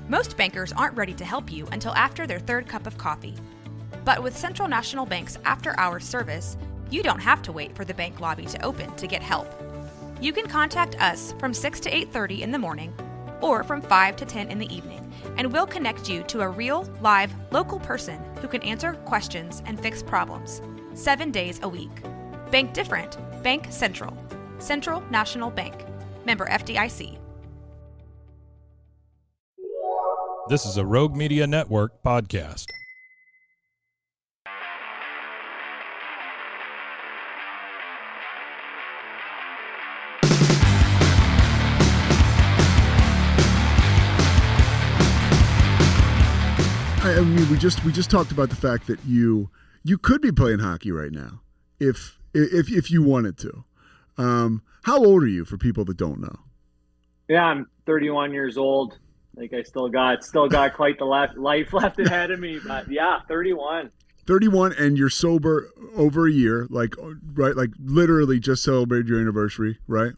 Most bankers aren't ready to help you until after their third cup of coffee. But with Central National Bank's after-hours service, you don't have to wait for the bank lobby to open to get help. You can contact us from 6 to 8:30 in the morning or from 5 to 10 in the evening, and we'll connect you to a real, live, local person who can answer questions and fix problems 7 days a week. Bank different. Bank Central. Central National Bank. Member FDIC. This is a Rogue Media Network podcast. I mean, we just talked about the fact that you could be playing hockey right now if you wanted to. How old are you, for people that don't know? Yeah, I'm 31 years old. Like, I still got quite the life left ahead of me, but yeah, 31. 31, and you're sober over a year, right? Like literally just celebrated your anniversary, right?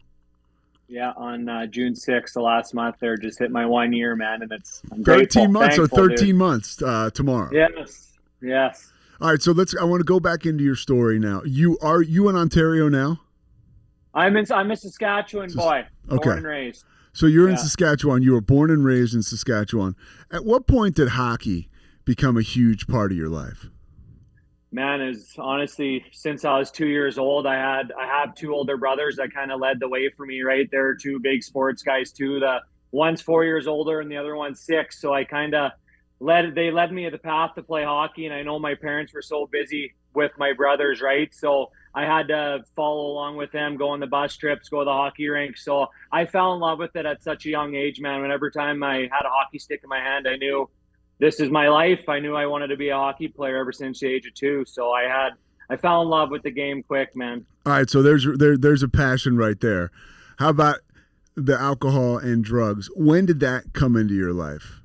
Yeah, on June 6th, the last month there, just hit my 1 year, man, and I'm 13 months thankful, or 13 dude. months tomorrow. Yes. All right, so I want to go back into your story now. You in Ontario now? I'm a Saskatchewan boy, born and raised. So you're in Saskatchewan. You were born and raised in Saskatchewan. At what point did hockey become a huge part of your life? Man, is honestly, since I was 2 years old, I have two older brothers that kind of led the way for me, right? They're two big sports guys too. The one's 4 years older and the other one's 6. So I kind of led me the path to play hockey. And I know my parents were so busy with my brothers, right? So I had to follow along with them, go on the bus trips, go to the hockey rink. So I fell in love with it at such a young age, man. Whenever time I had a hockey stick in my hand, I knew this is my life. I knew I wanted to be a hockey player ever since the age of 2. So I fell in love with the game quick, man. All right, so there's a passion right there. How about the alcohol and drugs? When did that come into your life?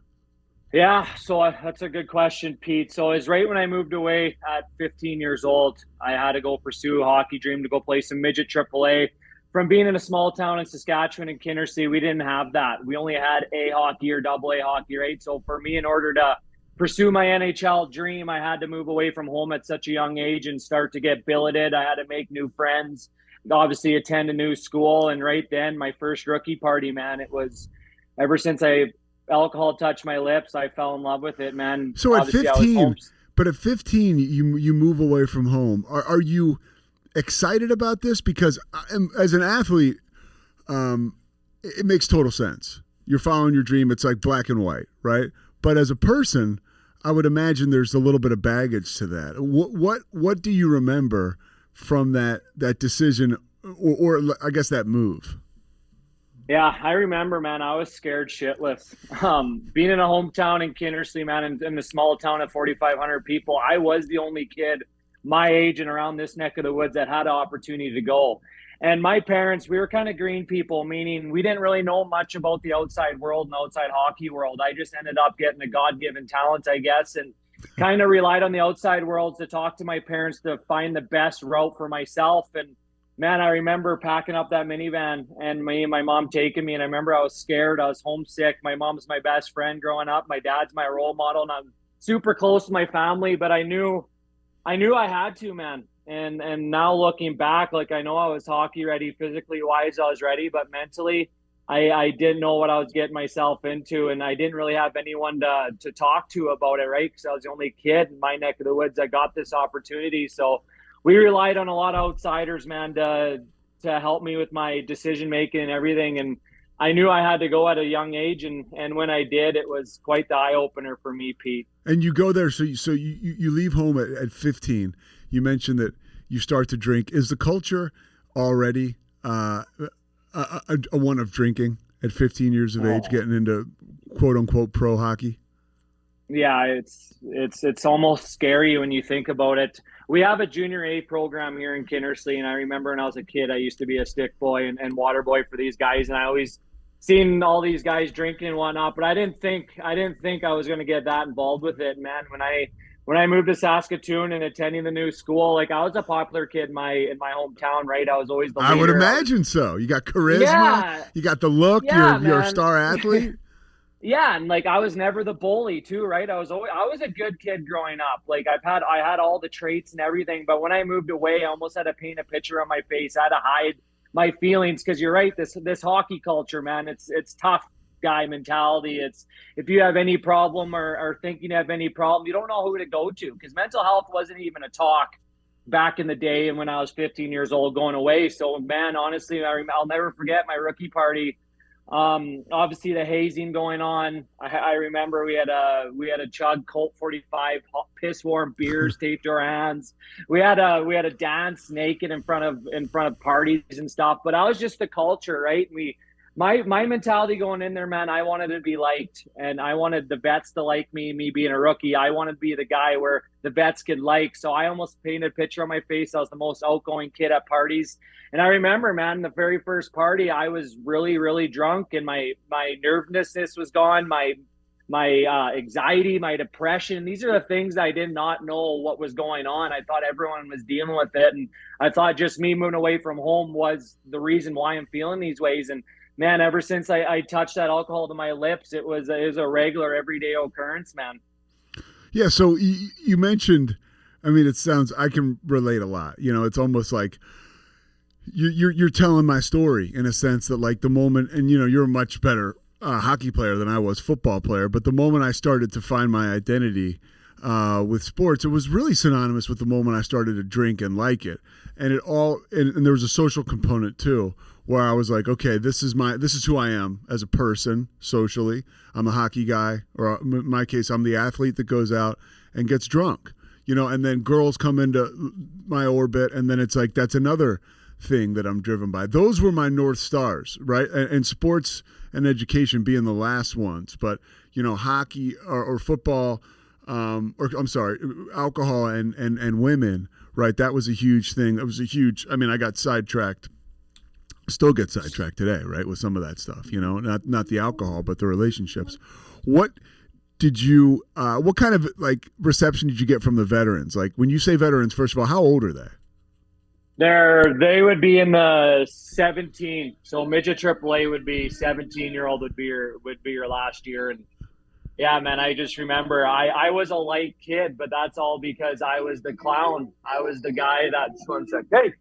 Yeah, so that's a good question, Pete. So it was right when I moved away at 15 years old. I had to go pursue a hockey dream to go play some midget AAA. From being in a small town in Saskatchewan and Kinnersley, we didn't have that. We only had A hockey or AA hockey, right? So for me, in order to pursue my NHL dream, I had to move away from home at such a young age and start to get billeted. I had to make new friends, obviously attend a new school. And right then, my first rookie party, man, it was ever since alcohol touched my lips, I fell in love with it, man. So at Obviously, 15, you move away from home. Are you excited about this? Because as an athlete, it makes total sense. You're following your dream. It's like black and white, right? But as a person, I would imagine there's a little bit of baggage to that. What do you remember from that decision, or I guess that move? Yeah, I remember, man, I was scared shitless. Being in a hometown in Kinnersley, man, in the small town of 4,500 people, I was the only kid my age and around this neck of the woods that had an opportunity to go. And my parents, we were kind of green people, meaning we didn't really know much about the outside world and outside hockey world. I just ended up getting a God-given talent, I guess, and kind of relied on the outside world to talk to my parents to find the best route for myself. And man, I remember packing up that minivan and my mom taking me, and I remember I was scared. I was homesick. My mom's my best friend growing up. My dad's my role model, and I'm super close to my family, but I knew I had to, man. And now looking back, like, I know I was hockey ready, physically wise, I was ready, but mentally, I didn't know what I was getting myself into, and I didn't really have anyone to talk to about it, right? Because I was the only kid in my neck of the woods that got this opportunity. So we relied on a lot of outsiders, man, to help me with my decision making and everything. And I knew I had to go at a young age, and when I did, it was quite the eye opener for me, Pete. And you go there, so you leave home at 15. You mentioned that you start to drink. Is the culture already a one of drinking at 15 years of age, getting into quote unquote pro hockey? Yeah, it's almost scary when you think about it. We have a junior A program here in Kinnersley, and I remember when I was a kid, I used to be a stick boy and water boy for these guys, and I always seen all these guys drinking and whatnot, but I didn't think I was going to get that involved with it, man. When I moved to Saskatoon and attending the new school, like, I was a popular kid in my hometown, right? I was always the leader. I would imagine so. You got charisma. Yeah. You got the look. Yeah, you're a man. star athlete. Yeah, and like I was never the bully too, right? I was a good kid growing up. Like I had all the traits and everything, but when I moved away, I almost had to paint a picture on my face. I had to hide my feelings because you're right, this hockey culture, man, it's tough guy mentality. It's if you have any problem or think you have any problem, you don't know who to go to because mental health wasn't even a talk back in the day and when I was 15 years old going away. So man, honestly, I'll never forget my rookie party. Obviously the hazing going on. I remember we had a chug Colt 45 piss warm beers taped to our hands. We had a dance naked in front of parties and stuff. But I was just the culture, right? My mentality going in there, man, I wanted to be liked and I wanted the vets to like me being a rookie. I wanted to be the guy where the vets could like. So I almost painted a picture on my face. I was the most outgoing kid at parties. And I remember, man, the very first party, I was really, really drunk and my nervousness was gone. My anxiety, my depression. These are the things I did not know what was going on. I thought everyone was dealing with it. And I thought just me moving away from home was the reason why I'm feeling these ways. And man, ever since I touched that alcohol to my lips, it was a regular everyday occurrence, man. Yeah. So you mentioned, I mean, it sounds, I can relate a lot. You know, it's almost like you're telling my story in a sense that like the moment, and you know, you're a much better hockey player than I was, football player. But the moment I started to find my identity with sports, it was really synonymous with the moment I started to drink and like it. And it all, and there was a social component too, where I was like, okay, this is who I am as a person socially. I'm a hockey guy, or in my case, I'm the athlete that goes out and gets drunk, you know, and then girls come into my orbit. And then it's like, that's another thing that I'm driven by. Those were my North Stars, right? And sports and education being the last ones. But, you know, hockey or football, or I'm sorry, alcohol and women, right? That was a huge thing. That was a huge, I mean, I got sidetracked, still get sidetracked today, right? With some of that stuff, you know, not the alcohol, but the relationships. What did you, what kind of like reception did you get from the veterans? Like when you say veterans, first of all, how old are they? They would be in the 17. So midget AAA would be 17-year-old would be your last year. And yeah, man, I just remember I was a light kid, but that's all because I was the clown. I was the guy that's one sec. Hey,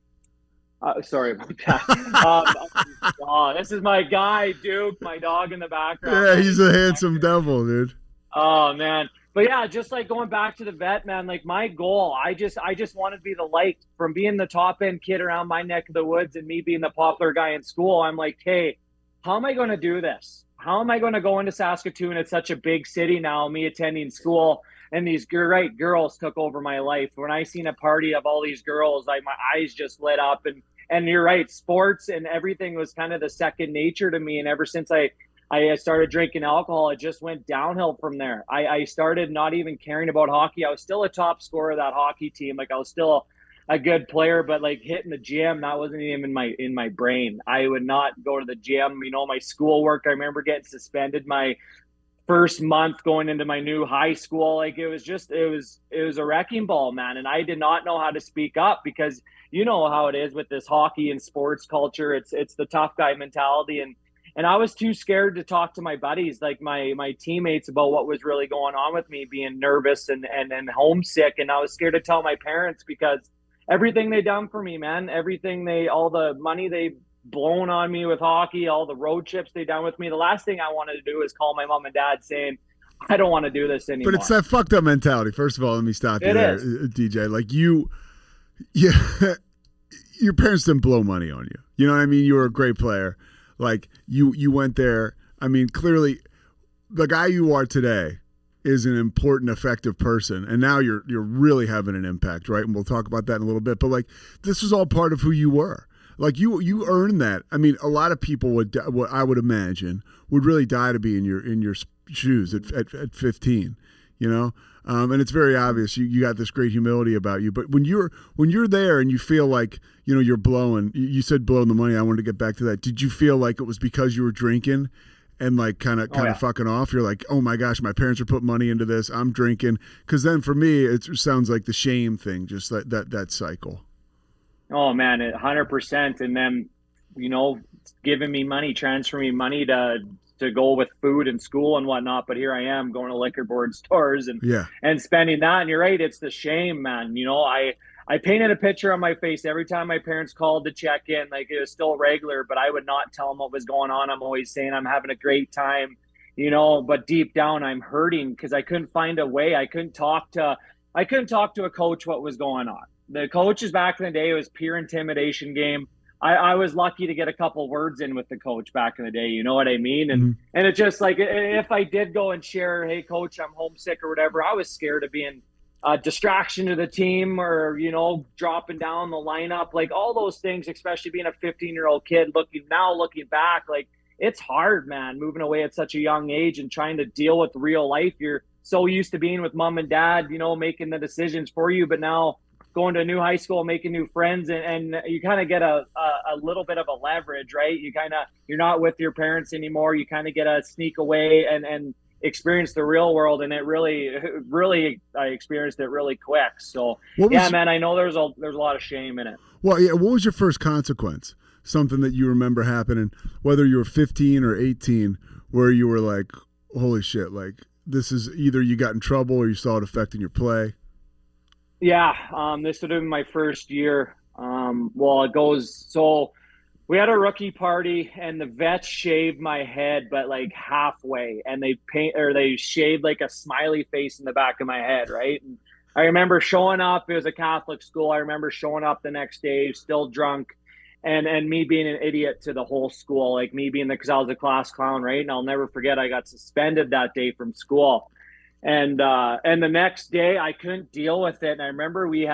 sorry about that. This is my guy, Duke, my dog in the background. Yeah, he's a handsome devil, dude. Oh man. But yeah, just like going back to the vet, man, like my goal, I just wanted to be the light from being the top end kid around my neck of the woods and me being the popular guy in school. I'm like, hey, how am I going to do this? How am I going to go into Saskatoon? It's such a big city now, me attending school, and these great girls took over my life. When I seen a party of all these girls, like my eyes just lit up. And you're right, sports and everything was kind of the second nature to me. And ever since I started drinking alcohol, it just went downhill from there. I started not even caring about hockey. I was still a top scorer of that hockey team. Like I was still a good player, but like hitting the gym, that wasn't even in my brain. I would not go to the gym. You know, my schoolwork, I remember getting suspended my first month going into my new high school. Like it was a wrecking ball, man. And I did not know how to speak up because you know how it is with this hockey and sports culture. It's the tough guy mentality. And I was too scared to talk to my buddies, like my teammates, about what was really going on with me, being nervous and homesick. And I was scared to tell my parents because everything they done for me, man, all the money they blown on me with hockey, all the road trips they done with me. The last thing I wanted to do is call my mom and dad saying, I don't want to do this anymore. But it's that fucked up mentality. First of all, let me stop you there, DJ. Like your parents didn't blow money on you. You know what I mean? You were a great player. Like you went there. I mean, clearly, the guy you are today is an important, effective person, and now you're really having an impact, right? And we'll talk about that in a little bit. But like, this is all part of who you were. Like you earned that. I mean, a lot of people would, what I would imagine, would really die to be in your shoes at 15. You know, and it's very obvious you got this great humility about you. But when you're there and you feel like, you know, you're blowing, you said blowing the money. I wanted to get back to that. Did you feel like it was because you were drinking and like kind of fucking off? You're like, oh my gosh, my parents are putting money into this. I'm drinking. Because then for me, it sounds like the shame thing, just that cycle. Oh man, 100%. And then, you know, giving me money, transferring me money to to go with food and school and whatnot. But here I am going to liquor board stores and spending that. And you're right, it's the shame, man. You know, I painted a picture on my face every time my parents called to check in. Like, it was still regular, but I would not tell them what was going on. I'm always saying I'm having a great time, you know, but deep down I'm hurting because I couldn't find a way. I couldn't talk to a coach what was going on. The coaches back in the day, it was pure intimidation game. I was lucky to get a couple words in with the coach back in the day. You know what I mean? And and it's just like, if I did go and share, hey, coach, I'm homesick or whatever, I was scared of being a distraction to the team or, you know, dropping down the lineup, like all those things, especially being a 15-year-old kid looking back, like it's hard, man, moving away at such a young age and trying to deal with real life. You're so used to being with mom and dad, you know, making the decisions for you, but now going to a new high school, making new friends, and you kind of get a little bit of a leverage, right? You're not with your parents anymore. You kind of get to sneak away and experience the real world, and it really I experienced it really quick. So man, I know there's a lot of shame in it. Well, yeah. What was your first consequence? Something that you remember happening, whether you were 15 or 18, where you were like, holy shit, like this is either you got in trouble or you saw it affecting your play? Yeah, this would have been my first year. It goes so. We had a rookie party and the vets shaved my head, but like halfway, and they shaved like a smiley face in the back of my head. Right. And I remember showing up, it was a Catholic school. I remember showing up the next day, still drunk, and me being an idiot to the whole school, like me being because I was a class clown. Right. And I'll never forget, I got suspended that day from school. And the next day I couldn't deal with it. And I remember we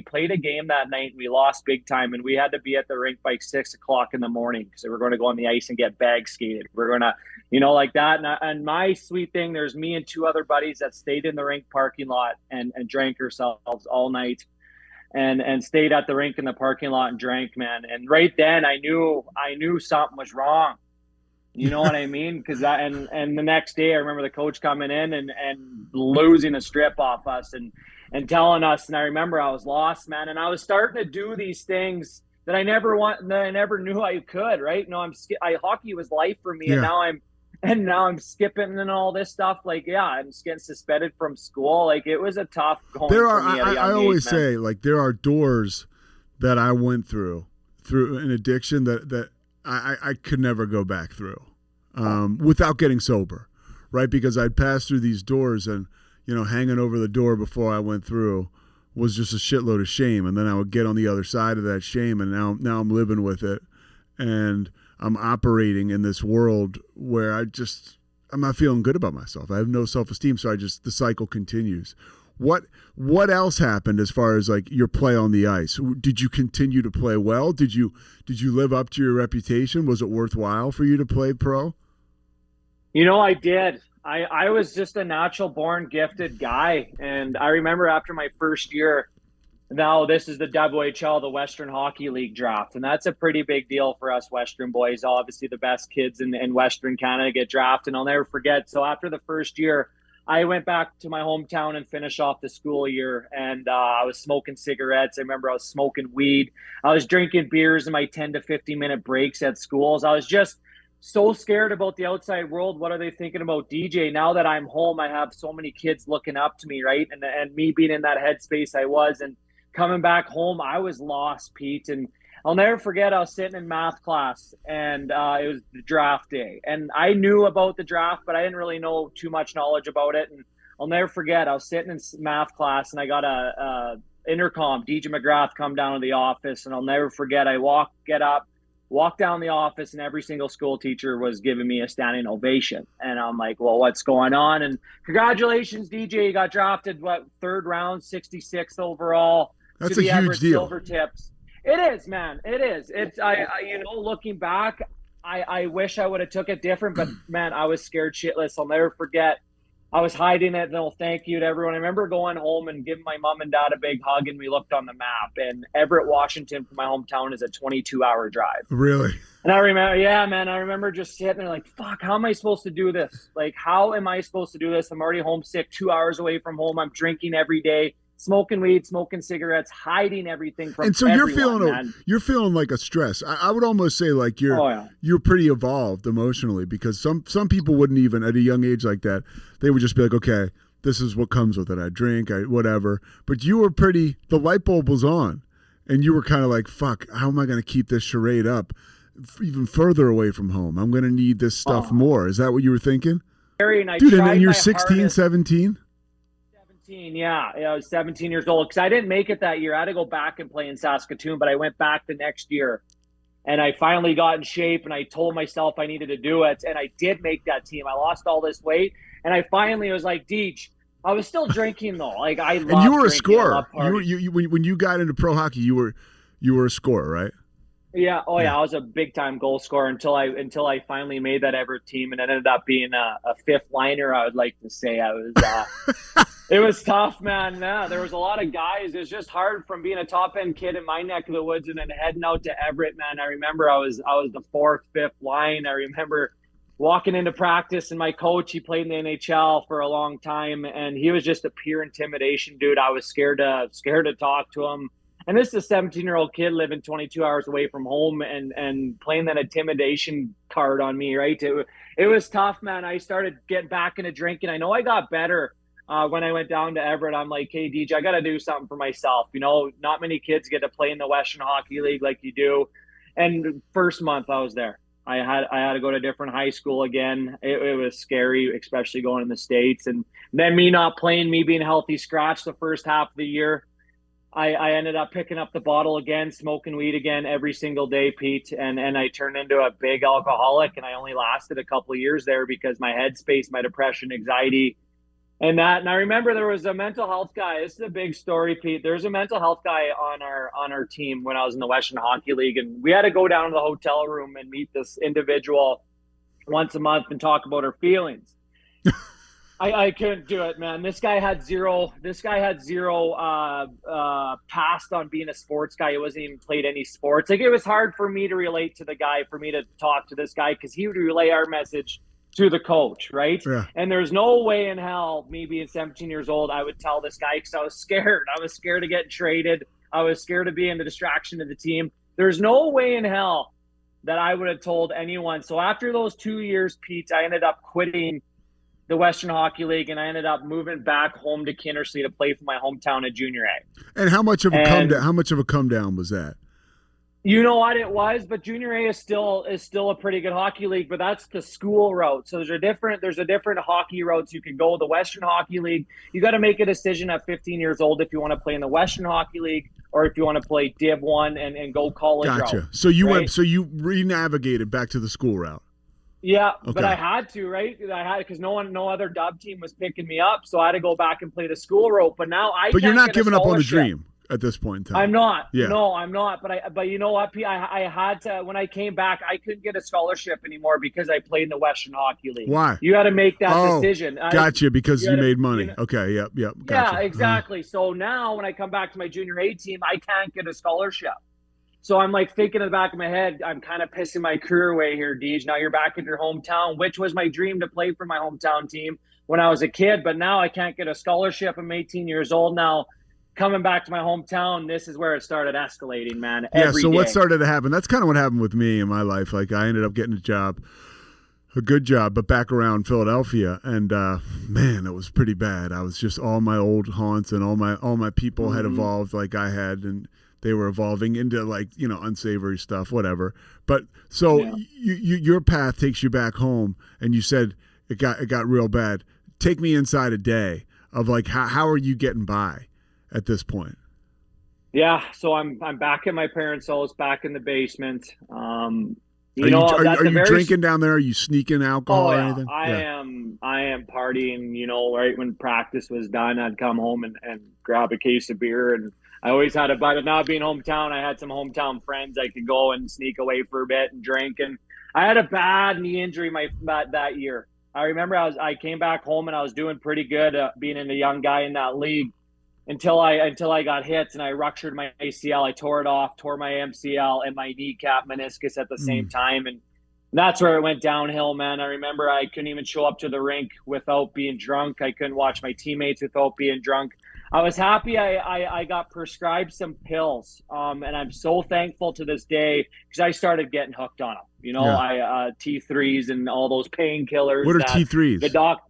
played a game that night and we lost big time, and we had to be at the rink by 6:00 in the morning because we were going to go on the ice and get bag skated. We're going to, you know, like that. And my sweet thing, there's me and two other buddies that stayed in the rink parking lot and drank ourselves all night and stayed at the rink in the parking lot and drank, man. And right then I knew something was wrong. You know what I mean? Because and the next day I remember the coach coming in and losing a strip off us and telling us. And I remember I was lost, man. And I was starting to do these things that I never knew I could. Right? Hockey was life for me, and now I'm skipping and all this stuff. Like, I'm getting suspended from school. Like, it was a tough going for me at a young age, I always say, like, there are doors that I went through an addiction that I could never go back through without getting sober, right? Because I'd pass through these doors and, you know, hanging over the door before I went through was just a shitload of shame. And then I would get on the other side of that shame, and now I'm living with it. And I'm operating in this world where I'm not feeling good about myself. I have no self-esteem, so the cycle continues. What else happened as far as like your play on the ice? Did you continue to play well? Did you live up to your reputation? Was it worthwhile for you to play pro? You know, I did. I was just a natural born gifted guy. And I remember after my first year, now this is the WHL, the Western Hockey League draft. And that's a pretty big deal for us Western boys. Obviously the best kids in Western Canada get drafted. And I'll never forget. So after the first year, I went back to my hometown and finished off the school year, and I was smoking cigarettes. I remember I was smoking weed. I was drinking beers in my 10 to 15-minute breaks at schools. I was just so scared about the outside world. What are they thinking about DJ? Now that I'm home, I have so many kids looking up to me, right? And me being in that headspace I was, and coming back home, I was lost, Pete. And I'll never forget, I was sitting in math class, and it was the draft day. And I knew about the draft, but I didn't really know too much knowledge about it. And I'll never forget, I was sitting in math class, and I got a intercom, DJ McGrath, come down to the office. And I'll never forget, I walk down the office, and every single school teacher was giving me a standing ovation. And I'm like, well, what's going on? And congratulations, DJ, you got drafted, third round, 66th overall. That's a huge deal. Silver Tips. It is, man. It is. It's looking back, I wish I would have took it different, but man, I was scared shitless. I'll never forget. I was hiding it. No, thank you to everyone. I remember going home and giving my mom and dad a big hug, and we looked on the map, and Everett, Washington from my hometown is a 22-hour drive. Really? And I remember just sitting there like, fuck, how am I supposed to do this? Like, how am I supposed to do this? I'm already homesick, 2 hours away from home. I'm drinking every day. smoking weed, smoking cigarettes, hiding everything from and so everyone, you're feeling like a stress. I would almost say like you're pretty evolved emotionally, because some people wouldn't even at a young age like that, they would just be like, okay, this is what comes with it. I drink, whatever. But you were the light bulb was on, and you were kind of like, fuck, how am I going to keep this charade up even further away from home? I'm going to need this stuff more. Is that what you were thinking? Dude, and you're 16, 17? 17, yeah. I was 17 years old because I didn't make it that year. I had to go back and play in Saskatoon, but I went back the next year. And I finally got in shape, and I told myself I needed to do it. And I did make that team. I lost all this weight, and I finally was like, Deej, I was still drinking though. Like I loved and you were a drinking, scorer. When you got into pro hockey, you were a scorer, right? Yeah. Oh yeah. I was a big time goal scorer until I finally made that Everett team, and it ended up being a fifth liner. I would like to say I was. It was tough, man. Yeah, there was a lot of guys. It was just hard from being a top end kid in my neck of the woods and then heading out to Everett, man. I remember I was the fourth, fifth line. I remember walking into practice, and my coach, he played in the NHL for a long time, and he was just a pure intimidation dude. I was scared to talk to him. And this is a 17-year-old kid living 22 hours away from home and playing that intimidation card on me, right? It was tough, man. I started getting back into drinking. I know I got better when I went down to Everett. I'm like, hey, DJ, I got to do something for myself. You know, not many kids get to play in the Western Hockey League like you do. And first month I was there, I had to go to a different high school again. It was scary, especially going in the States. And then me not playing, me being healthy scratch the first half of the year. I ended up picking up the bottle again, smoking weed again every single day, Pete, and I turned into a big alcoholic, and I only lasted a couple of years there because my headspace, my depression, anxiety, and that. And I remember there was a mental health guy. This is a big story, Pete. There's a mental health guy on our team when I was in the Western Hockey League, and we had to go down to the hotel room and meet this individual once a month and talk about her feelings. I couldn't do it, man. This guy had zero past on being a sports guy. He wasn't even played any sports. Like, it was hard for me to relate to the guy, for me to talk to this guy, because he would relay our message to the coach, right? Yeah. And there's no way in hell, me being 17 years old, I would tell this guy, because I was scared. I was scared of getting traded. I was scared of being the distraction to the team. There's no way in hell that I would have told anyone. So after those 2 years, Pete, I ended up quitting the Western Hockey League, and I ended up moving back home to Kindersley to play for my hometown in Junior A. And how much of a come down was that? You know what it was, but Junior A is still a pretty good hockey league, but that's the school route. So there's a different hockey routes you can go. The Western Hockey League, you got to make a decision at 15 years old if you want to play in the Western Hockey League or if you want to play Div 1 and go college route. Gotcha. So you re-navigated back to the school route. Yeah, okay. But I had to, right? I had, because no other dub team was picking me up, so I had to go back and play the school route. But now But you're not giving up on the dream at this point in time. I'm not. Yeah. No, I'm not. But you know what, P? I had to, when I came back, I couldn't get a scholarship anymore because I played in the Western Hockey League. Why? You had to make that decision. Gotcha, because you made money. Okay, yep. Gotcha. Yeah, exactly. So now when I come back to my Junior A team, I can't get a scholarship. So I'm like thinking in the back of my head, I'm kind of pissing my career away here, Deej. Now you're back in your hometown, which was my dream to play for my hometown team when I was a kid. But now I can't get a scholarship. I'm 18 years old now. Coming back to my hometown, this is where it started escalating, man. Every day. What started to happen? That's kind of what happened with me in my life. Like, I ended up getting a good job, but back around Philadelphia, and man, it was pretty bad. I was just, all my old haunts and all my people had evolved like I had, and they were evolving into, like, you know, unsavory stuff, whatever. But so your path takes you back home, and you said it got real bad. Take me inside a day of, like, how are you getting by at this point? Yeah, so I'm back at my parents' house, back in the basement. Are you drinking down there? Are you sneaking alcohol or anything? I am partying, you know, right when practice was done, I'd come home and grab a case of beer, and I always had but not being hometown, I had some hometown friends I could go and sneak away for a bit and drink. And I had a bad knee injury that year. I remember I came back home and I was doing pretty good being a young guy in that league until I got hit and I ruptured my ACL. I tore it off, tore my MCL and my kneecap meniscus at the same time. And that's where it went downhill, man. I remember I couldn't even show up to the rink without being drunk. I couldn't watch my teammates without being drunk. I was happy I got prescribed some pills, and I'm so thankful to this day because I started getting hooked on them. Yeah. I T3s and all those painkillers What are that the T3s? doc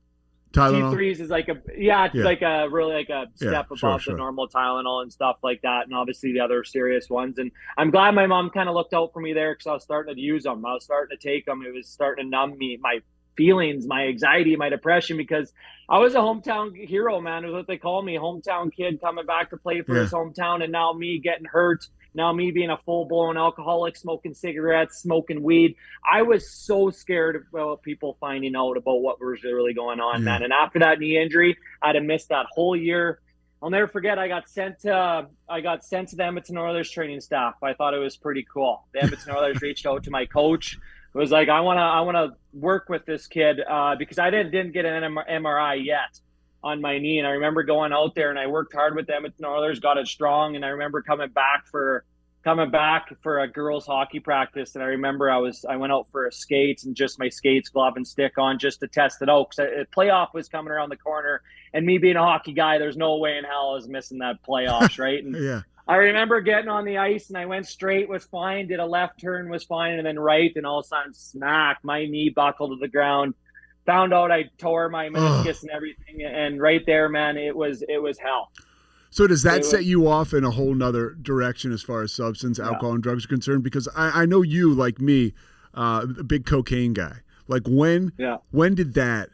Tylenol? T3s is like it's Yeah. like a really like a Yeah. step above the normal Tylenol and stuff like that, and obviously the other serious ones. And I'm glad my mom kind of looked out for me there because I was starting to use them. I was starting to take them. It was starting to numb me, my feelings, my anxiety, my depression, because I was a hometown hero, man. It was what they call me, hometown kid coming back to play for his hometown, and now me getting hurt. Now me being a full-blown alcoholic, smoking cigarettes, smoking weed. I was so scared about people finding out about what was really going on, man. And after that knee injury, I'd have missed that whole year. I'll never forget. I got sent to the Edmonton Oilers training staff. I thought it was pretty cool. The Edmonton Oilers reached out to my coach. It was like, I wanna work with this kid because I didn't get an MRI yet on my knee. And I remember going out there and I worked hard with the Edmonton Oilers, got it strong. And I remember coming back for a girls hockey practice. And I remember I went out for a skate and just my skates, glove and stick on just to test it out. Because playoff was coming around the corner, and me being a hockey guy, there's no way in hell I was missing that playoffs. Right. And Yeah. I remember getting on the ice and I went straight, was fine, did a left turn, was fine, and then right, and all of a sudden, smack, my knee buckled to the ground. Found out I tore my meniscus and everything, and right there, man, it was hell. So does that set you off in a whole nother direction as far as substance, alcohol, and drugs are concerned? Because I know you, like me, a big cocaine guy. Like when did that,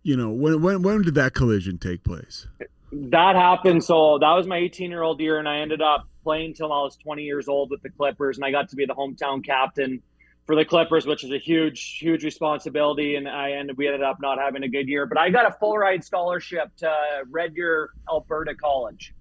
when did that collision take place? That happened. So that was my 18-year-old year, and I ended up playing till I was 20 years old with the Clippers, and I got to be the hometown captain for the Clippers, which is a huge, huge responsibility. And we ended up not having a good year, but I got a full ride scholarship to Red Deer, Alberta College.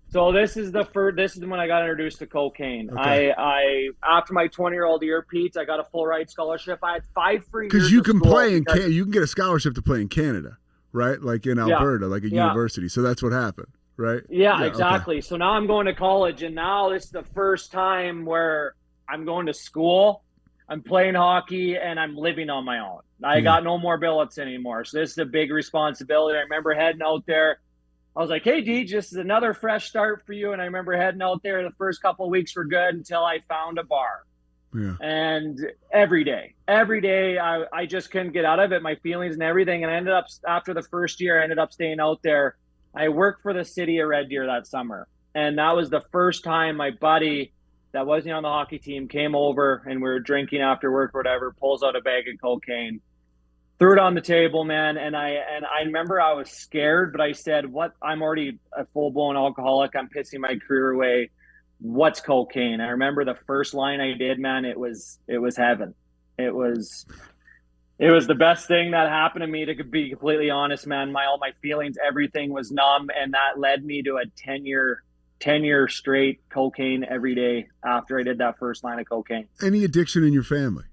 So this is when I got introduced to cocaine. Okay. I after my 20-year-old year, Pete, I got a full ride scholarship. I had 5 free years. Because you can play in Canada. You can get a scholarship to play in Canada, right? Like in Alberta, like a university. So that's what happened, right? Yeah, exactly. Okay. So now I'm going to college, and now this is the first time where I'm going to school, I'm playing hockey, and I'm living on my own. I got no more billets anymore. So this is a big responsibility. I remember heading out there. I was like, hey, Deej, this is another fresh start for you. And I remember heading out there. The first couple of weeks were good until I found a bar. Yeah. And every day, I just couldn't get out of it, my feelings and everything. And I ended up, after the first year, I ended up staying out there. I worked for the city of Red Deer that summer. And that was the first time my buddy that wasn't on the hockey team came over, and we were drinking after work or whatever, pulls out a bag of cocaine, threw it on the table, man. And I remember I was scared, but I said, what? I'm already a full-blown alcoholic. I'm pissing my career away. What's cocaine? I remember the first line I did, man, it was heaven. It was the best thing that happened to me, to be completely honest, man. All my feelings, everything was numb. And that led me to a 10-year straight cocaine every day after I did that first line of cocaine. Any addiction in your family?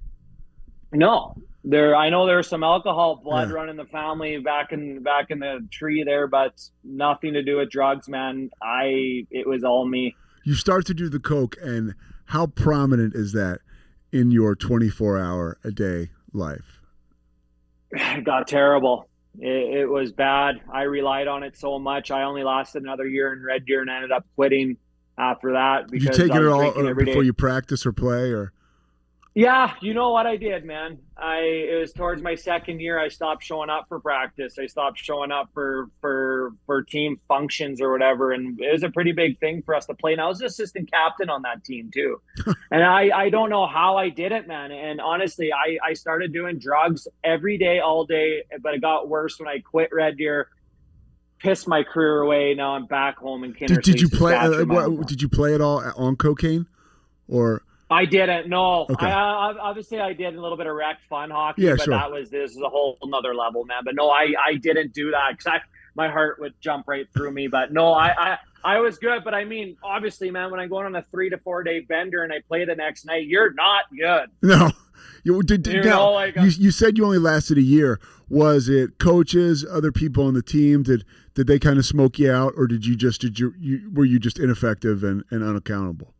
No. I know there's some alcohol blood running the family back in the tree there, but nothing to do with drugs, man. It was all me. You start to do the coke, and how prominent is that in your 24-hour-a-day life? It got terrible. It was bad. I relied on it so much. I only lasted another year in Red Deer and ended up quitting after that. Because you take it all before day. You practice or play, or? Yeah, you know what I did, man. It was towards my second year. I stopped showing up for practice. I stopped showing up for team functions or whatever, and it was a pretty big thing for us to play. And I was assistant captain on that team too. And I don't know how I did it, man. And honestly, I started doing drugs every day, all day, but it got worse when I quit Red Deer. Pissed my career away. Now I'm back home in Kindersley. Did you play? Did you play at all on cocaine, or? I didn't. No. Okay. Obviously I did a little bit of rec fun hockey, yeah, but sure. this is a whole nother level, man. But no, I didn't do that because my heart would jump right through me. But no, I was good. But I mean, obviously, man, when I'm going on a 3 to 4 day bender and I play the next night, you're not good. No. You said you only lasted a year. Was it coaches, other people on the team? Did they kind of smoke you out, or were you just ineffective and unaccountable?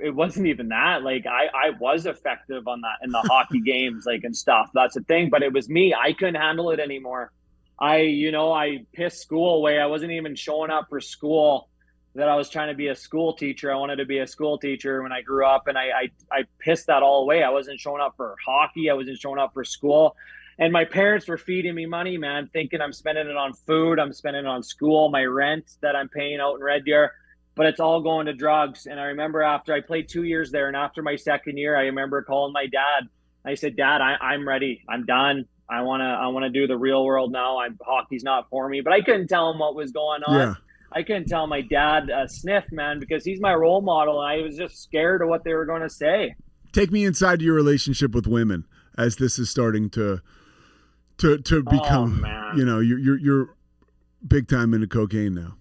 It wasn't even that. Like I was effective on that in the hockey games, like and stuff. That's the thing. But it was me. I couldn't handle it anymore. I pissed school away. I wasn't even showing up for school. That I was trying to be a school teacher. I wanted to be a school teacher when I grew up, and I pissed that all away. I wasn't showing up for hockey. I wasn't showing up for school. And my parents were feeding me money, man, thinking I'm spending it on food. I'm spending it on school, my rent that I'm paying out in Red Deer, but it's all going to drugs. And I remember after I played 2 years there, and after my second year, I remember calling my dad. I said, Dad, I'm ready. I'm done. I want to do the real world now. Hockey's not for me. But I couldn't tell him what was going on. Yeah. I couldn't tell my dad sniff, man, because he's my role model, and I was just scared of what they were going to say. Take me inside your relationship with women as this is starting to become, you're big time into cocaine now.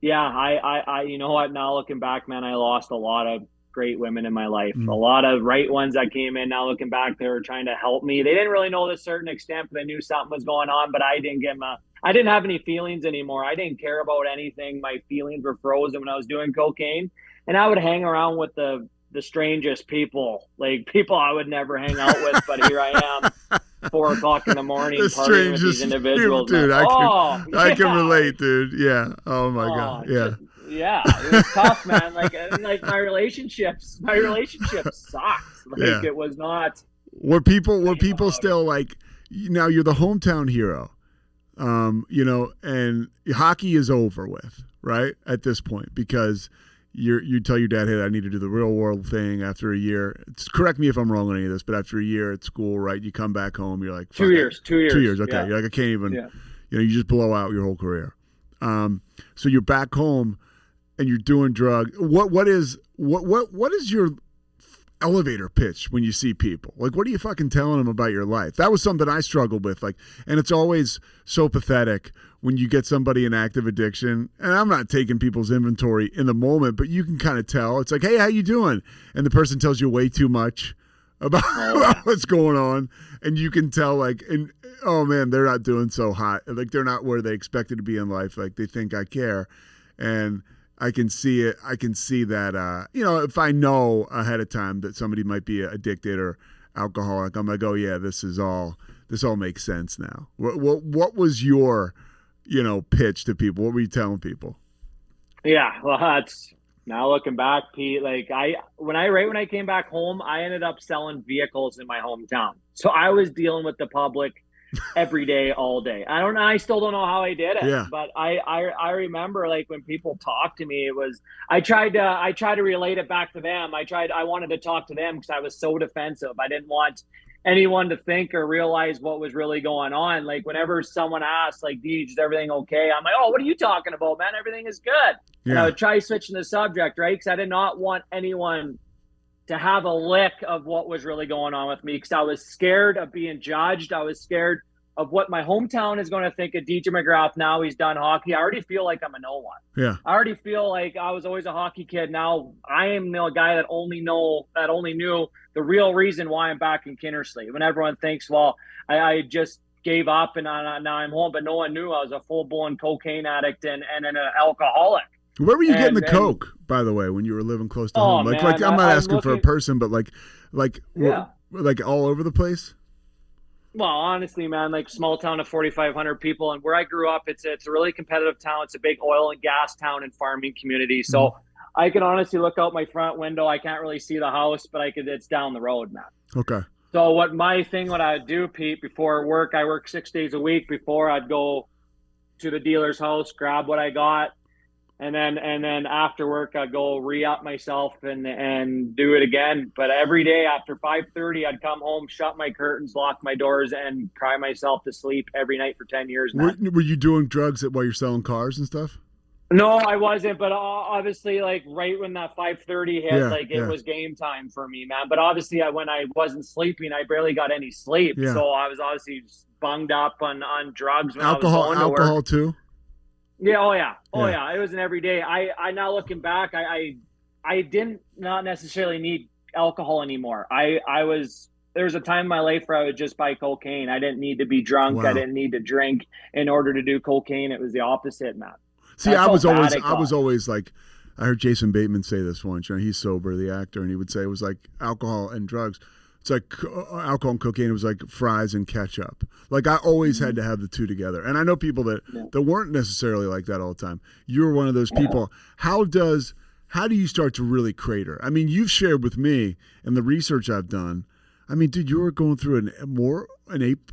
Yeah, I you know what? Now looking back, man, I lost a lot of great women in my life. A lot of right ones that came in. Now looking back, they were trying to help me. They didn't really know to a certain extent, but they knew something was going on. But I didn't have any feelings anymore. I didn't care about anything. My feelings were frozen when I was doing cocaine, and I would hang around with the strangest people, like people I would never hang out with. But here I am, 4 o'clock in the morning, partying with these individuals. Dude, I can relate, dude. Yeah. Oh my God. Yeah. Yeah, it was tough, man. Like my relationships sucked. It was not. Were people still like, now you're the hometown hero, and hockey is over with, right? At this point, because you tell your dad, hey, I need to do the real world thing after a year. Correct me if I'm wrong on any of this, but after a year at school, right? You come back home, you're like, 2 years. 2 years. 2 years. Okay. Yeah. You're like, I can't even, you just blow out your whole career. So you're back home and you're doing drugs. What is your elevator pitch when you see people? Like, what are you fucking telling them about your life? That was something I struggled with. Like, and it's always so pathetic when you get somebody in active addiction. And I'm not taking people's inventory in the moment, but you can kind of tell. It's like, hey, how you doing? And the person tells you way too much about what's going on, and you can tell, like, and oh man, they're not doing so hot. Like, they're not where they expected to be in life. Like, they think I care, and I can see it. I can see that, if I know ahead of time that somebody might be addicted or alcoholic, I'm like, oh yeah, this all makes sense now. What was your, pitch to people? What were you telling people? Yeah, well, that's now looking back, Pete. Like when I came back home, I ended up selling vehicles in my hometown. So I was dealing with the public every day, all day. I still don't know how I did it, but I remember, like, when people talk to me, it was, I tried to relate it back to them. I wanted to talk to them because I was so defensive. I didn't want anyone to think or realize what was really going on. Like, whenever someone asks, like, Deej, is everything okay? I'm like, oh, what are you talking about, man? Everything is good. And I would try switching the subject, right? Because I did not want anyone to have a lick of what was really going on with me, because I was scared of being judged. I was scared of what my hometown is going to think of Jay McGrath now he's done hockey. I already feel like I'm a no one. Yeah. I already feel like I was always a hockey kid. Now I am the guy that only knew the real reason why I'm back in Kinnersley. When everyone thinks, well, I just gave up and now I'm home, but no one knew I was a full-blown cocaine addict and an alcoholic. Where were you getting the coke, by the way, when you were living close to home? Like, I'm not asking for a person, but like all over the place? Well, honestly, man, like, small town of 4,500 people, and where I grew up, it's a really competitive town. It's a big oil and gas town and farming community. So I can honestly look out my front window. I can't really see the house, but it's down the road, man. Okay. So what I would do, Pete, before work, I work 6 days a week. Before, I'd go to the dealer's house, grab what I got, and then after work, I'd go re-up myself and do it again. But every day after 5:30, I'd come home, shut my curtains, lock my doors, and cry myself to sleep every night for 10 years now. Were you doing drugs while you're selling cars and stuff? No, I wasn't. But obviously, like, right when that 5:30 hit, it was game time for me, man. But obviously, when I wasn't sleeping, I barely got any sleep. Yeah. So I was obviously bunged up on drugs. When alcohol too? Yeah. Oh yeah. It was an everyday. I now looking back, I didn't not necessarily need alcohol anymore. There was a time in my life where I would just buy cocaine. I didn't need to be drunk. Wow. I didn't need to drink in order to do cocaine. It was the opposite, man. See, I was always like, I heard Jason Bateman say this once. He's sober, the actor, and he would say it was like alcohol and drugs. it's like alcohol and cocaine. It was like fries and ketchup. Like I always had to have the two together. And I know people that weren't necessarily like that all the time. You were one of those people. How do you start to really crater? I mean, you've shared with me and the research I've done. I mean, dude, you were going through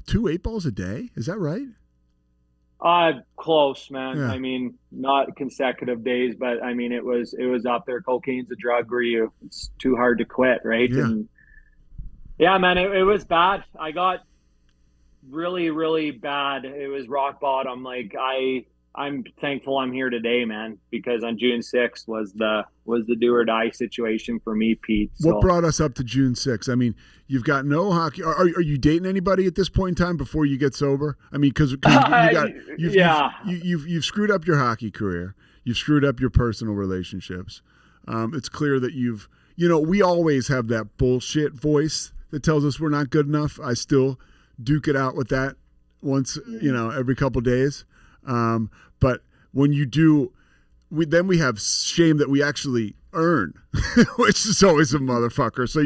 two 8 balls a day. Is that right? Close, man. Yeah. I mean, not consecutive days, but I mean, it was up there. Cocaine's a drug where it's too hard to quit, right? Yeah. And yeah, man, it was bad. I got really, really bad. It was rock bottom. Like I'm thankful I'm here today, man, because on June 6th was the do or die situation for me, Pete. So. What brought us up to June 6th? I mean, you've got no hockey. Are you dating anybody at this point in time before you get sober? I mean, because you've screwed up your hockey career. You've screwed up your personal relationships. It's clear that we always have that bullshit voice that tells us we're not good enough. I still duke it out with that once, every couple of days. But when you do, we have shame that we actually earn, which is always a motherfucker. So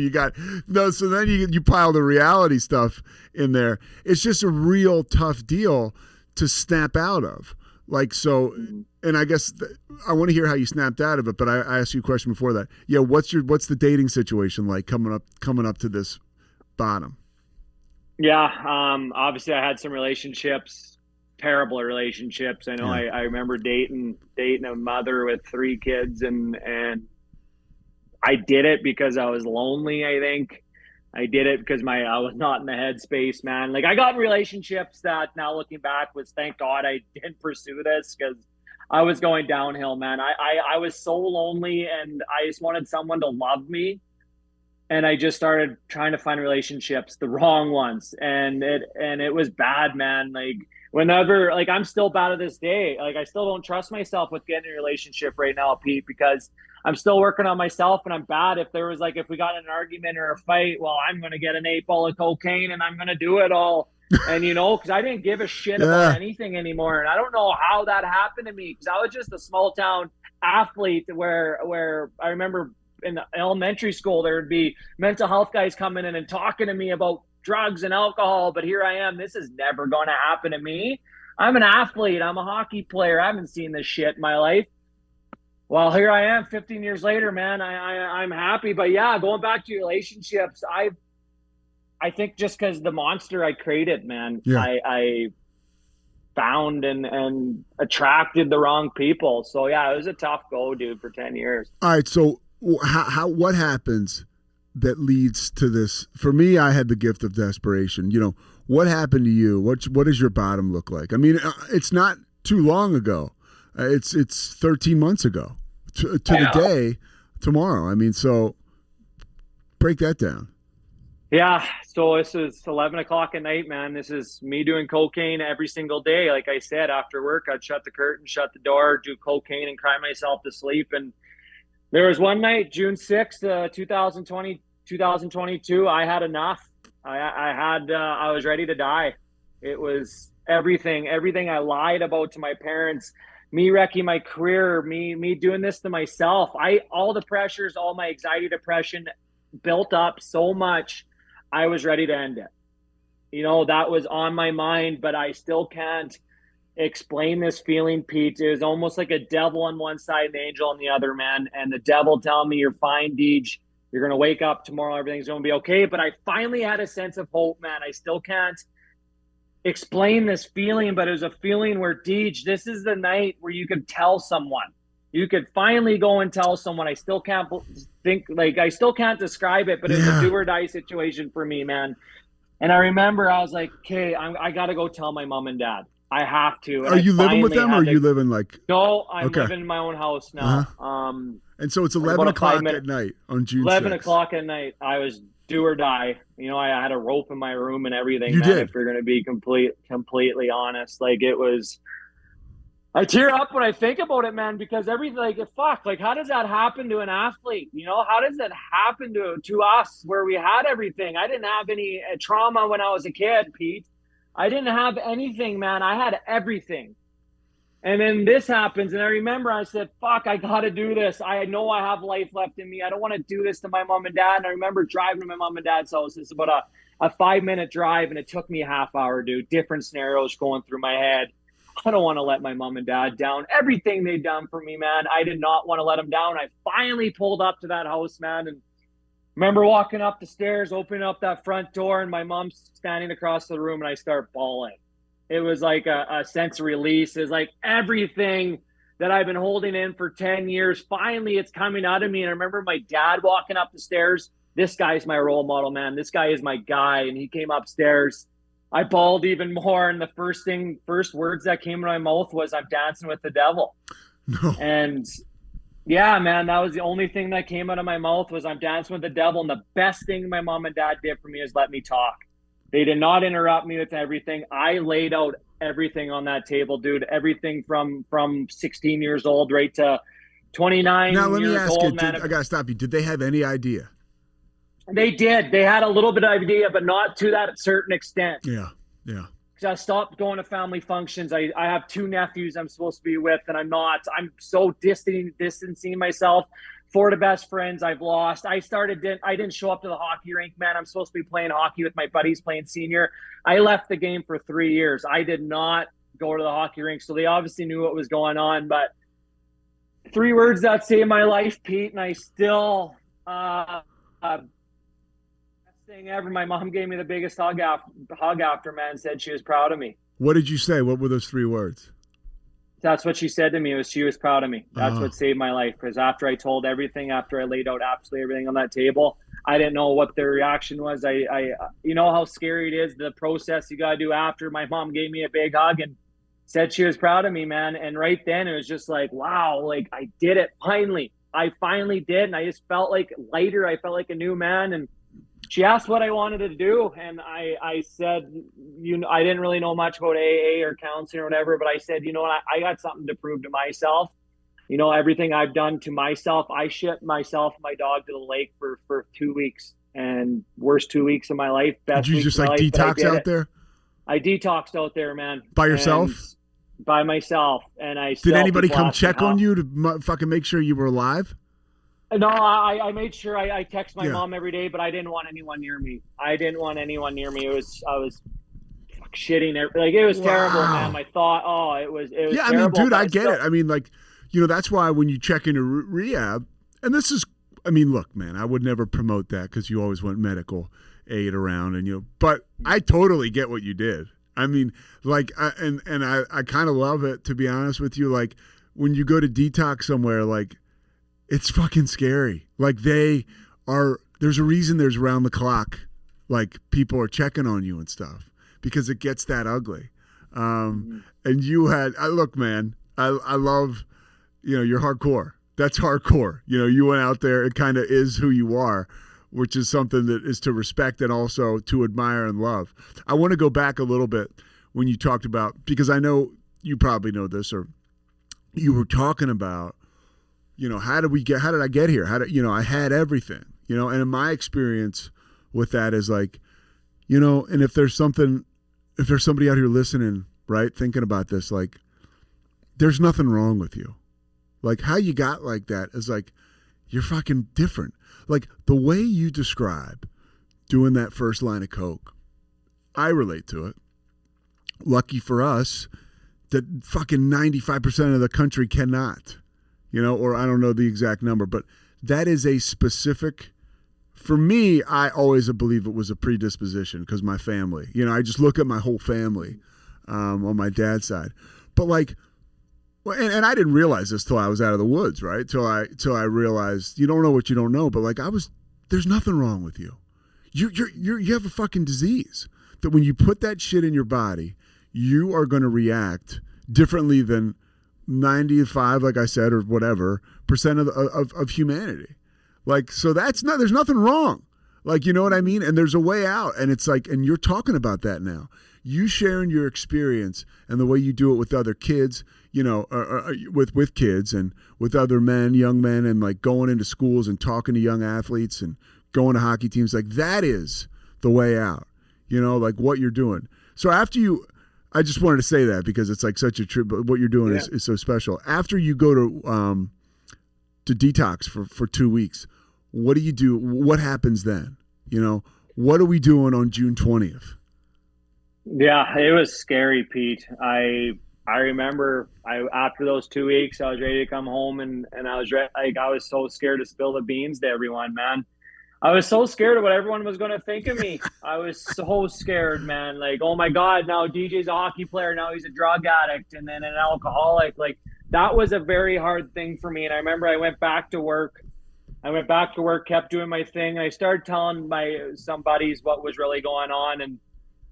so then you pile the reality stuff in there. It's just a real tough deal to snap out of. Like, so, and I guess I want to hear how you snapped out of it, but I asked you a question before that. Yeah. What's the dating situation like coming up to this bottom? Yeah. Obviously I had some relationships, terrible relationships. I know. Yeah. I remember dating a mother with 3 kids, and I did it because I was lonely. I think I did it because I was not in the headspace, man. Like I got in relationships that now looking back was thank God I didn't pursue this because I was going downhill, man. I was so lonely and I just wanted someone to love me. And I just started trying to find relationships, the wrong ones. And it was bad, man. Like whenever, like I'm still bad to this day. Like I still don't trust myself with getting in a relationship right now, Pete, because I'm still working on myself and I'm bad. If we got in an argument or a fight, well, I'm going to get an 8 ball of cocaine and I'm going to do it all. And, because I didn't give a shit about anything anymore. And I don't know how that happened to me because I was just a small town athlete where I remember in elementary school, there would be mental health guys coming in and talking to me about drugs and alcohol. But here I am. This is never going to happen to me. I'm an athlete. I'm a hockey player. I haven't seen this shit in my life. Well, here I am 15 years later, man. I'm happy. But yeah, going back to relationships, I think just because the monster I created, man, I found and attracted the wrong people. So yeah, it was a tough go, dude, for 10 years. All right. So what happens that leads to this? For me, I had the gift of desperation. What happened to you? What does your bottom look like? I mean, it's not too long ago. It's 13 months ago to the day tomorrow. I mean, so break that down. Yeah. So this is 11 o'clock at night, man. This is me doing cocaine every single day. Like I said, after work, I'd shut the curtain, shut the door, do cocaine and cry myself to sleep. And there was one night, June 6th, 2022, I had enough. I was ready to die. It was everything I lied about to my parents, me wrecking my career, me doing this to myself. All the pressures, all my anxiety, depression built up so much. I was ready to end it. That was on my mind, but I still can't explain this feeling, Pete. It was almost like a devil on one side and an angel on the other, man. And the devil telling me, you're fine, Deej. You're going to wake up tomorrow. Everything's going to be okay. But I finally had a sense of hope, man. I still can't explain this feeling, but it was a feeling where, Deej, this is the night where you could tell someone. You could finally go and tell someone. I still can't describe it, but it was a do or die situation for me, man. And I remember I was like, okay, I got to go tell my mom and dad. I have to. Are you living with them or are you living like? No, I'm living in my own house now. Uh-huh. And so it's 11 o'clock at night on June 11 6th. o'clock at night. I was do or die. I had a rope in my room and everything. You man, did. If you're going to be completely honest, like it was. I tear up when I think about it, man, because everything, how does that happen to an athlete? How does that happen to us where we had everything? I didn't have any trauma when I was a kid, Pete. I didn't have anything, man. I had everything. And then this happens, and I remember I said, fuck, I got to do this. I know I have life left in me. I don't want to do this to my mom and dad. And I remember driving to my mom and dad's house. It's about a 5-minute drive, and it took me a half hour, dude. Different scenarios going through my head. I don't want to let my mom and dad down. Everything they've done for me, man, I did not want to let them down. I finally pulled up to that house, man, and remember walking up the stairs, opening up that front door, and my mom's standing across the room, and I start bawling. It was like a sense of release. It's like everything that I've been holding in for 10 years, finally it's coming out of me. And I remember my dad walking up the stairs. This guy's my role model, man. This guy is my guy. And he came upstairs. I bawled even more. And the first words that came out of my mouth was, I'm dancing with the devil. No. And yeah, man, that was the only thing that came out of my mouth was I'm dancing with the devil. And the best thing my mom and dad did for me is let me talk. They did not interrupt me with everything. I laid out everything on that table, dude. Everything from 16 years old right to 29 years old. Now, let me ask you, I got to stop you. Did they have any idea? They did. They had a little bit of idea, but not to that certain extent. Yeah. Because I stopped going to family functions. I have 2 nephews I'm supposed to be with, and I'm not. I'm so distancing myself. 4 of the best friends I've lost. I didn't show up to the hockey rink, man. I'm supposed to be playing hockey with my buddies playing senior. I left the game for 3 years. I did not go to the hockey rink. So they obviously knew what was going on, but 3 words that saved my life, Pete. And I still, best thing ever. My mom gave me the biggest hug after, man, said she was proud of me. What did you say? What were those 3 words? That's what she said to me, was she was proud of me. That's what saved my life. Because after I told everything, after I laid out absolutely everything on that table, I didn't know what their reaction was. I you know how scary it is, the process you got to do after. My mom gave me a big hug and said she was proud of me, man. And right then it was just like, wow, like I did it finally. I finally did. And I just felt like lighter. I felt like a new man. And she asked what I wanted to do, and I said, I didn't really know much about AA or counseling or whatever, but I said, you know what, I got something to prove to myself. You know, everything I've done to myself, I shipped myself and my dog to the lake for 2 weeks, and worst 2 weeks of my life. Best Did you just like detox out there? I detoxed out there, man. By yourself? By myself, and I. Did anybody come check on you to fucking make sure you were alive? No, I made sure I text my mom every day, but I didn't want anyone near me. I was shitting it. Like, it was terrible, man. My thought, it was yeah, terrible. I mean, dude, I get it. I mean, like, you know, that's why when you check into rehab, and this is, I mean, look, man, I would never promote that because you always want medical aid around, and but I totally get what you did. I mean, like, I kind of love it, to be honest with you. Like, when you go to detox somewhere, like, it's fucking scary. Like, there's a reason there's round the clock, like, people are checking on you and stuff because it gets that ugly. And you look, man, I love, you're hardcore. That's hardcore. You went out there. It kind of is who you are, which is something that is to respect and also to admire and love. I want to go back a little bit when you talked about, because I know you probably know this, or you were talking about, how did I get here? I had everything, and in my experience with that is like, and if there's somebody out here listening, right, thinking about this, like, there's nothing wrong with you. Like, how you got like that is like, you're fucking different. Like, the way you describe doing that first line of coke, I relate to it. Lucky for us that fucking 95% of the country cannot. Or I don't know the exact number, but that is a specific, for me, I always believe it was a predisposition because my family, I just look at my whole family on my dad's side. But like, and I didn't realize this till I was out of the woods, right? Till I realized you don't know what you don't know, but like there's nothing wrong with you. You have a fucking disease that when you put that shit in your body, you are going to react differently than 95, like I said, or whatever percent of humanity. Like, so there's nothing wrong. Like, you know what I mean? And there's a way out. And it's like, and you're talking about that now. You sharing your experience and the way you do it with other kids, with kids and with other men, young men, and like going into schools and talking to young athletes and going to hockey teams, like that is the way out, like what you're doing. So after I just wanted to say that because it's like such a trip. What you're doing is so special. After you go to detox for 2 weeks, what do you do? What happens then? You know, what are we doing on June 20th? Yeah, it was scary, Pete. I remember after those 2 weeks, I was ready to come home, and I was I was so scared to spill the beans to everyone, man. I was so scared of what everyone was going to think of me. I was so scared, man. Like, oh my God, now DJ's a hockey player. Now he's a drug addict and then an alcoholic. Like, that was a very hard thing for me. And I remember I went back to work. Kept doing my thing. I started telling some buddies what was really going on. And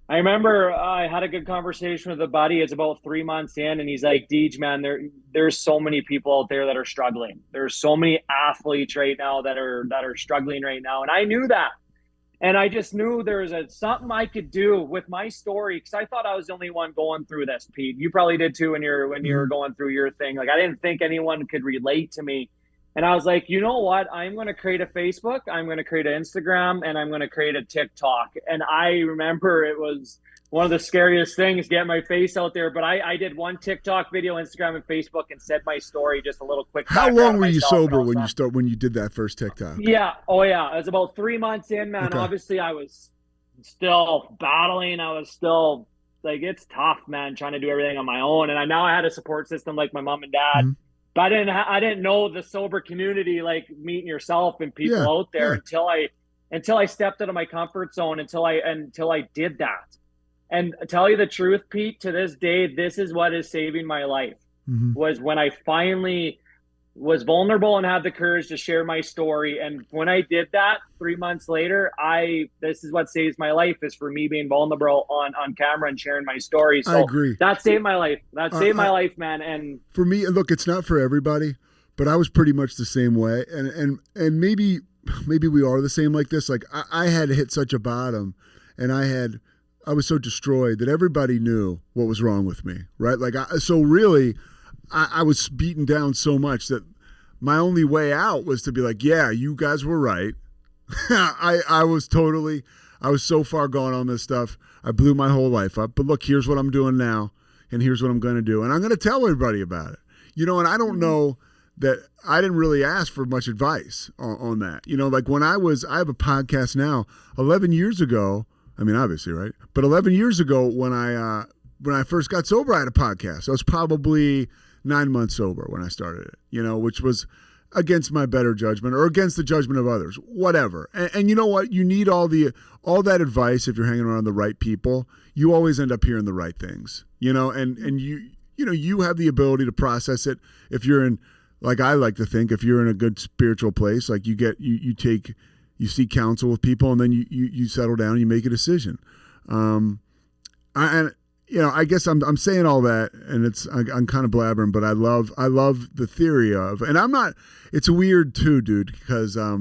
I remember I had a good conversation with a buddy. It's about 3 months in, and he's like, Deej, man, there's so many people out there that are struggling. There's so many athletes right now that are struggling right now. And I knew that. And I just knew there was something I could do with my story, because I thought I was the only one going through this, Pete. You probably did too when you were going through your thing. Like, I didn't think anyone could relate to me. And I was like, you know what? I'm going to create a Facebook, I'm going to create an Instagram, and I'm going to create a TikTok. And I remember it was one of the scariest things, get my face out there. But I did one TikTok video, Instagram, and Facebook, and said my story, just a little quick. How long were you sober when you did that first TikTok? Yeah. Oh, yeah. It was about 3 months in, man. Okay. Obviously, I was still battling. I was still, like, it's tough, man, trying to do everything on my own. And now I had a support system like my mom and dad. Mm-hmm. But I didn't know the sober community, like meeting yourself and people out there until I stepped out of my comfort zone, until I did that. And to tell you the truth, Pete, to this day, this is what is saving my life. Mm-hmm. Was when I finally was vulnerable and had the courage to share my story. And when I did that 3 months later, this is what saves my life, is for me being vulnerable on camera and sharing my story. So I agree. That saved my life. That saved my life, man. And for me, look, it's not for everybody, but I was pretty much the same way. And maybe we are the same like this. Like I had hit such a bottom, and I was so destroyed that everybody knew what was wrong with me. Right. Like, I was beaten down so much that my only way out was to be like, yeah, you guys were right. I was so far gone on this stuff. I blew my whole life up. But look, here's what I'm doing now, and here's what I'm going to do. And I'm going to tell everybody about it. You know, and I don't know that I didn't really ask for much advice on that. You know, like I have a podcast now. 11 years ago, I mean, obviously, right? But 11 years ago when I first got sober, I had a podcast. I was probably 9 months sober when I started it, you know, which was against my better judgment or against the judgment of others, whatever. And you know what? You need all that advice if you're hanging around the right people. You always end up hearing the right things, you know, and you have the ability to process it if you're in, like I like to think, if you're in a good spiritual place, like you seek counsel with people, and then you settle down and you make a decision. You know, I guess I'm saying all that, and I'm kind of blabbering, but I love the theory of, and it's weird too, dude, because I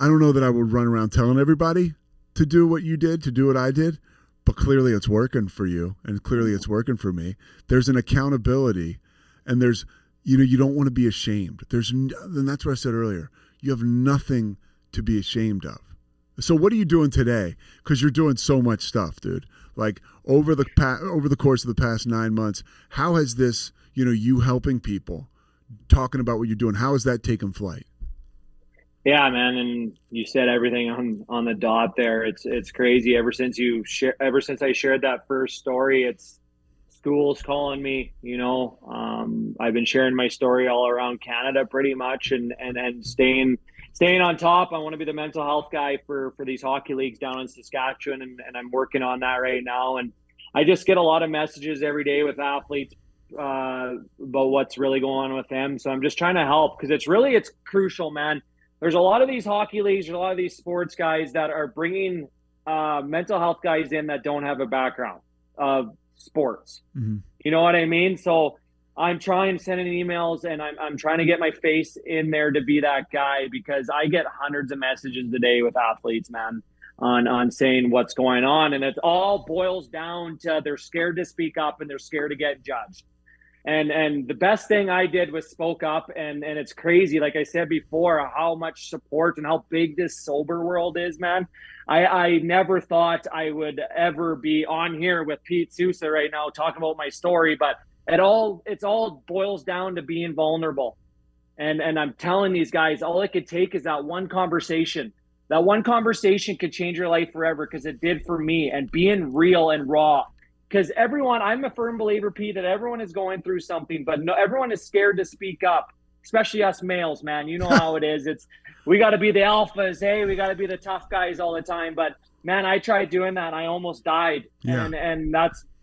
don't know that I would run around telling everybody to do what you did, to do what I did, but clearly it's working for you, and clearly it's working for me. There's an accountability, and there's, you know, you don't want to be ashamed. And that's what I said earlier. You have nothing to be ashamed of. So what are you doing today? Because you're doing so much stuff, dude. Like over the course of the past 9 months, how has this, you know, you helping people, talking about what you're doing, how has that taken flight? Yeah, man, and you said everything on the dot there. It's crazy. Ever since I shared that first story, it's schools calling me. You know, I've been sharing my story all around Canada pretty much, and staying on top. I want to be the mental health guy for these hockey leagues down in Saskatchewan, and I'm working on that right now. And I just get a lot of messages every day with athletes about what's really going on with them. So I'm just trying to help, because it's crucial, man. There's a lot of these hockey leagues, there's a lot of these sports guys that are bringing mental health guys in that don't have a background of sports. Mm-hmm. You know what I mean? So I'm sending emails, and I'm trying to get my face in there to be that guy, because I get hundreds of messages a day with athletes, man, on saying what's going on. And it all boils down to they're scared to speak up, and they're scared to get judged. And the best thing I did was spoke up, and it's crazy. Like I said before, how much support and how big this sober world is, man. I never thought I would ever be on here with Pete Sousa right now talking about my story, but it's all boils down to being vulnerable. And I'm telling these guys, all it could take is that one conversation. That one conversation could change your life forever, because it did for me. And being real and raw. Because I'm a firm believer, Pete, that everyone is going through something, but no, everyone is scared to speak up, especially us males, man. You know how it is. We got to be the alphas. Hey, we got to be the tough guys all the time. But man, I tried doing that and I almost died. Yeah.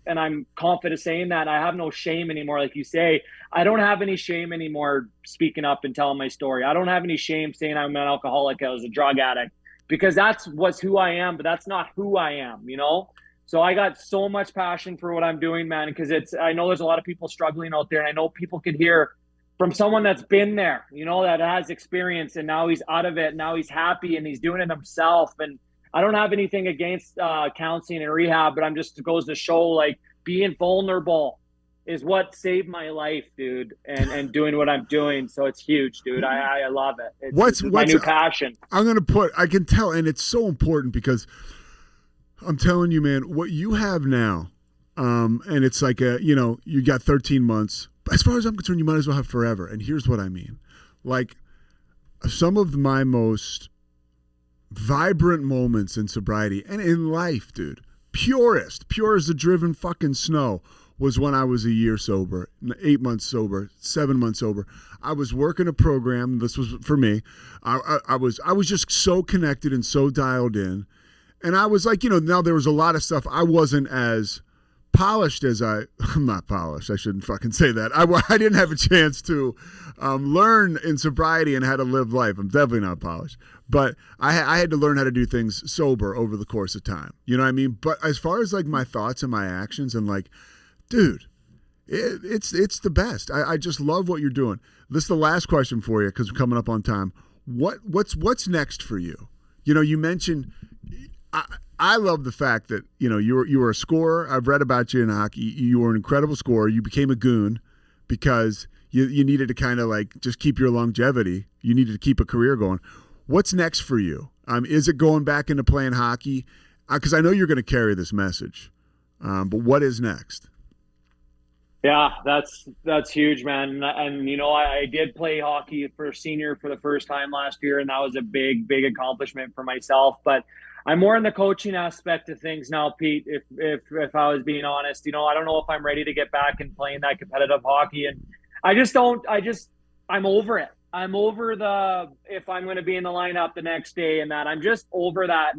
And I'm confident saying that. I have no shame anymore. Like you say, I don't have any shame anymore speaking up and telling my story. I don't have any shame saying I'm an alcoholic, I was a drug addict, because was who I am, but that's not who I am, you know? So I got so much passion for what I'm doing, man, because I know there's a lot of people struggling out there, and I know people could hear from someone that's been there, you know, that has experience, and now he's out of it, and now he's happy, and he's doing it himself. And I don't have anything against counseling and rehab, but it goes to show, like, being vulnerable is what saved my life, dude, and doing what I'm doing. So it's huge, dude. I love it. It's my new passion. I can tell, and it's so important, because I'm telling you, man, what you have now, and it's like you got 13 months. As far as I'm concerned, you might as well have forever. And here's what I mean. Like, some of my most vibrant moments in sobriety and in life, dude, pure as the driven fucking snow, was when I was a year sober, 8 months sober, 7 months sober. I was working a program. This was for me. I was just so connected and so dialed in. And I was like, now there was a lot of stuff I wasn't as polished as I'm not polished. I shouldn't fucking say that. I didn't have a chance to learn in sobriety and how to live life. I'm definitely not polished. But I had to learn how to do things sober over the course of time. You know what I mean? But as far as like my thoughts and my actions, and like, dude, it's the best. I just love what you're doing. This is the last question for you, because we're coming up on time. What's next for you? You mentioned, I love the fact that, you were a scorer. I've read about you in hockey. You were an incredible scorer. You became a goon because you needed to kind of like just keep your longevity. You needed to keep a career going. What's next for you? Is it going back into playing hockey? Because I know you're going to carry this message. But what is next? Yeah, that's huge, man. And I did play hockey for senior for the first time last year, and that was a big accomplishment for myself. But I'm more in the coaching aspect of things now, Pete. If I was being honest, I don't know if I'm ready to get back and playing that competitive hockey, and I'm over it. I'm over if I'm going to be in the lineup the next day, and that I'm just over that.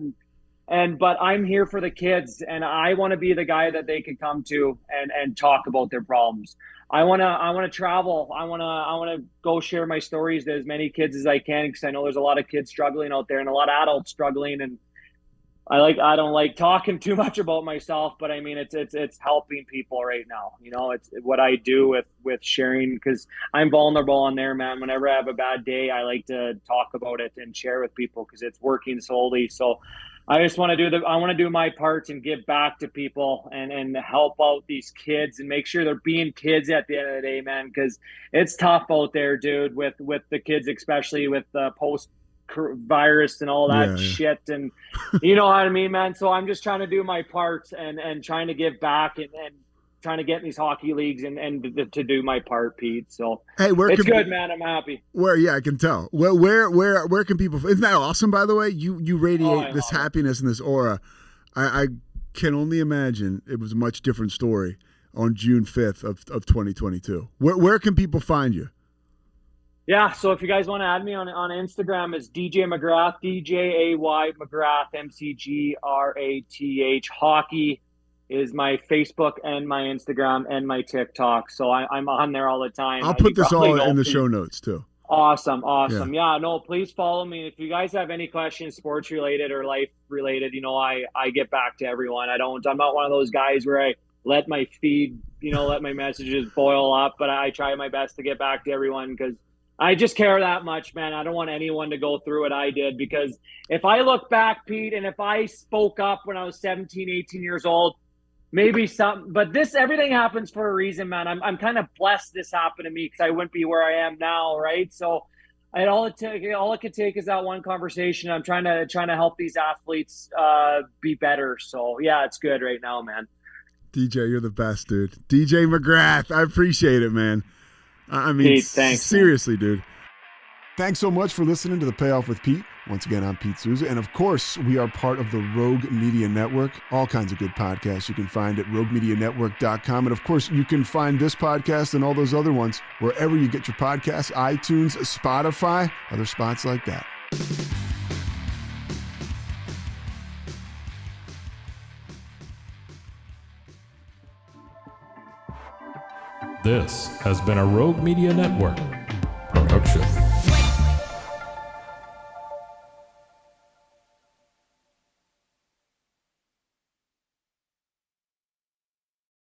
But I'm here for the kids, and I want to be the guy that they can come to and talk about their problems. I want to travel. I want to go share my stories to as many kids as I can, because I know there's a lot of kids struggling out there and a lot of adults struggling. And I don't like talking too much about myself, but I mean, it's helping people right now. It's what I do with sharing, because I'm vulnerable on there, man. Whenever I have a bad day, I like to talk about it and share with people, because it's working solely. So I just want to do my part and give back to people and help out these kids and make sure they're being kids at the end of the day, man, because it's tough out there, dude, with the kids, especially with the post-virus and all that shit. And you know what I mean, man? So I'm just trying to do my part and trying to give back and trying to get in these hockey leagues and to do my part, Pete. So hey, it's good, man. I'm happy. I can tell. Where can people? Isn't that awesome? By the way, you radiate this happiness and this aura. I can only imagine it was a much different story on June 5th of 2022. Where can people find you? Yeah, so if you guys want to add me on Instagram, it's DJ McGrath, DJAY McGrath, MCGRATH. Hockey is my Facebook and my Instagram and my TikTok. So I'm on there all the time. I'll put this all in the show notes too. Awesome. Yeah, no, please follow me. If you guys have any questions, sports related or life related, I get back to everyone. I'm not one of those guys where I let my feed, let my messages boil up, but I try my best to get back to everyone, because I just care that much, man. I don't want anyone to go through what I did, because if I look back, Pete, and if I spoke up when I was 17, 18 years old, maybe some, but everything happens for a reason, man. I'm kind of blessed this happened to me because I wouldn't be where I am now, right? So all it could take is that one conversation. I'm trying to help these athletes be better. So yeah, it's good right now, man. DJ, you're the best, dude. DJ McGrath, I appreciate it, man. I mean, Pete, thanks, seriously, dude. Thanks so much for listening to the Payoff with Pete. Once again, I'm Pete Souza. And of course, we are part of the Rogue Media Network. All kinds of good podcasts you can find at roguemedianetwork.com. And of course, you can find this podcast and all those other ones wherever you get your podcasts, iTunes, Spotify, other spots like that. This has been a Rogue Media Network production.